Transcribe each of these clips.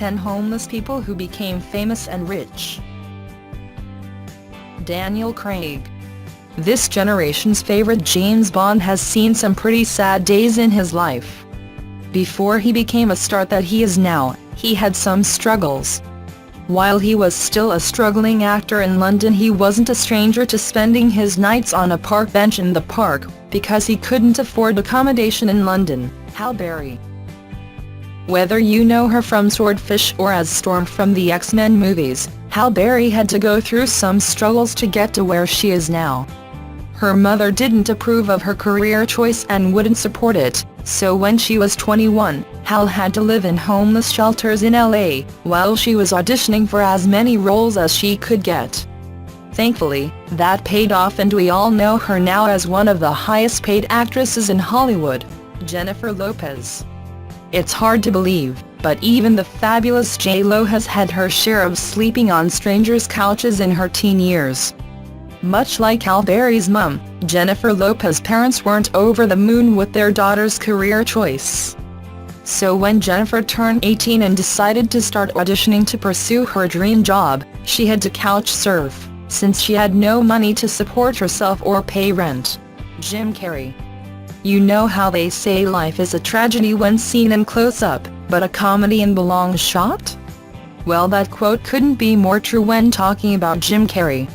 10 Homeless People Who Became Famous and Rich. Daniel Craig. This generation's favorite James Bond has seen some pretty sad days in his life. Before he became a star that he is now, he had some struggles. While he was still a struggling actor in London, he wasn't a stranger to spending his nights on a park bench in the park, because he couldn't afford accommodation in London. Halle Berry. Whether you know her from Swordfish or as Storm from the X-Men movies, Halle Berry had to go through some struggles to get to where she is now. Her mother didn't approve of her career choice and wouldn't support it, so when she was 21, Halle had to live in homeless shelters in LA, while she was auditioning for as many roles as she could get. Thankfully, that paid off, and we all know her now as one of the highest paid actresses in Hollywood, Jennifer Lopez. It's hard to believe, but even the fabulous J.Lo has had her share of sleeping on strangers' couches in her teen years. Much like Halle Berry's mum, Jennifer Lopez's parents weren't over the moon with their daughter's career choice. So when Jennifer turned 18 and decided to start auditioning to pursue her dream job, she had to couch surf, since she had no money to support herself or pay rent. Jim Carrey. You know how they say life is a tragedy when seen in close-up, but a comedy in the long shot? Well, that quote couldn't be more true when talking about Jim Carrey.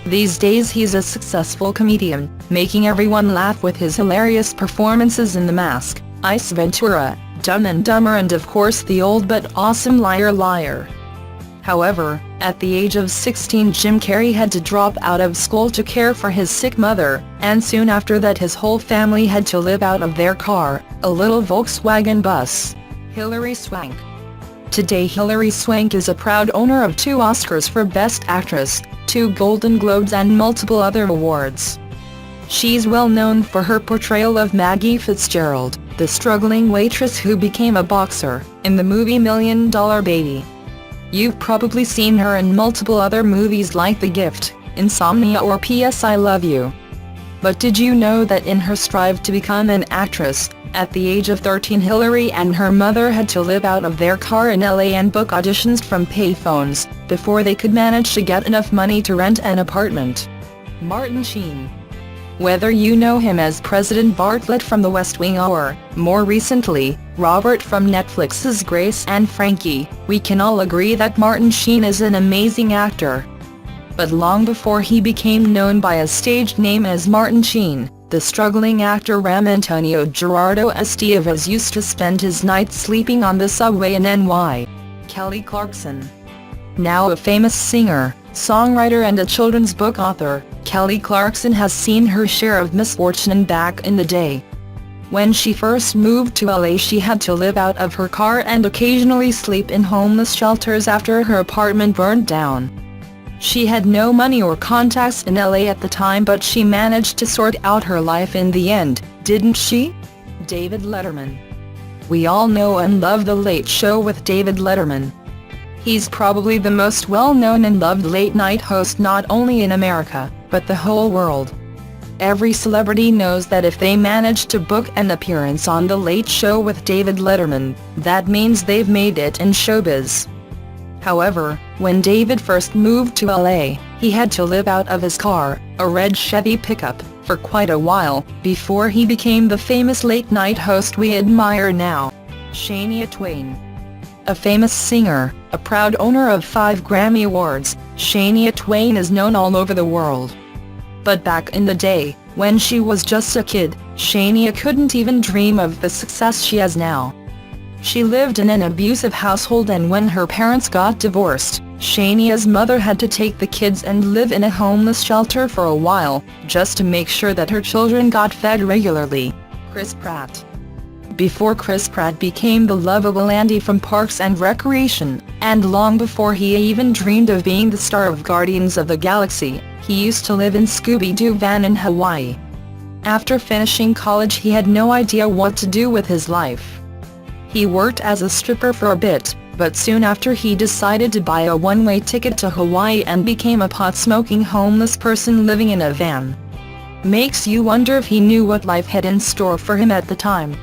These days he's a successful comedian, making everyone laugh with his hilarious performances in The Mask, Ace Ventura, Dumb and Dumber, and of course the old but awesome Liar Liar. However, at the age of 16, Jim Carrey had to drop out of school to care for his sick mother, and soon after that his whole family had to live out of their car, a little Volkswagen bus. Hilary Swank. Today Hilary Swank is a proud owner of 2 Oscars for Best Actress, 2 Golden Globes and multiple other awards. She's well known for her portrayal of Maggie Fitzgerald, the struggling waitress who became a boxer, in the movie $1 Million Baby. You've probably seen her in multiple other movies like The Gift, Insomnia or P.S. I Love You. But did you know that in her strive to become an actress, at the age of 13 Hilary and her mother had to live out of their car in LA and book auditions from payphones, before they could manage to get enough money to rent an apartment? Martin Sheen. Whether you know him as President Bartlet from The West Wing or, more recently, Robert from Netflix's Grace and Frankie, we can all agree that Martin Sheen is an amazing actor. But long before he became known by a stage name as Martin Sheen, the struggling actor Ramantonio Gerardo Estevez used to spend his nights sleeping on the subway in NY. Kelly Clarkson. Now a famous singer, songwriter and a children's book author, Kelly Clarkson has seen her share of misfortune back in the day. When she first moved to LA, she had to live out of her car and occasionally sleep in homeless shelters after her apartment burned down. She had no money or contacts in LA at the time, but she managed to sort out her life in the end, didn't she? David Letterman. We all know and love The Late Show with David Letterman. He's probably the most well-known and loved late-night host not only in America, but the whole world. Every celebrity knows that if they manage to book an appearance on The Late Show with David Letterman, that means they've made it in showbiz. However, when David first moved to LA, he had to live out of his car, a red Chevy pickup, for quite a while, before he became the famous late-night host we admire now. Shania Twain. A famous singer, a proud owner of 5 Grammy Awards, Shania Twain is known all over the world. But back in the day, when she was just a kid, Shania couldn't even dream of the success she has now. She lived in an abusive household, and when her parents got divorced, Shania's mother had to take the kids and live in a homeless shelter for a while, just to make sure that her children got fed regularly. Chris Pratt. Before Chris Pratt became the lovable Andy from Parks and Recreation, and long before he even dreamed of being the star of Guardians of the Galaxy, he used to live in Scooby-Doo van in Hawaii. After finishing college, he had no idea what to do with his life. He worked as a stripper for a bit, but soon after he decided to buy a one-way ticket to Hawaii and became a pot-smoking homeless person living in a van. Makes you wonder if he knew what life had in store for him at the time.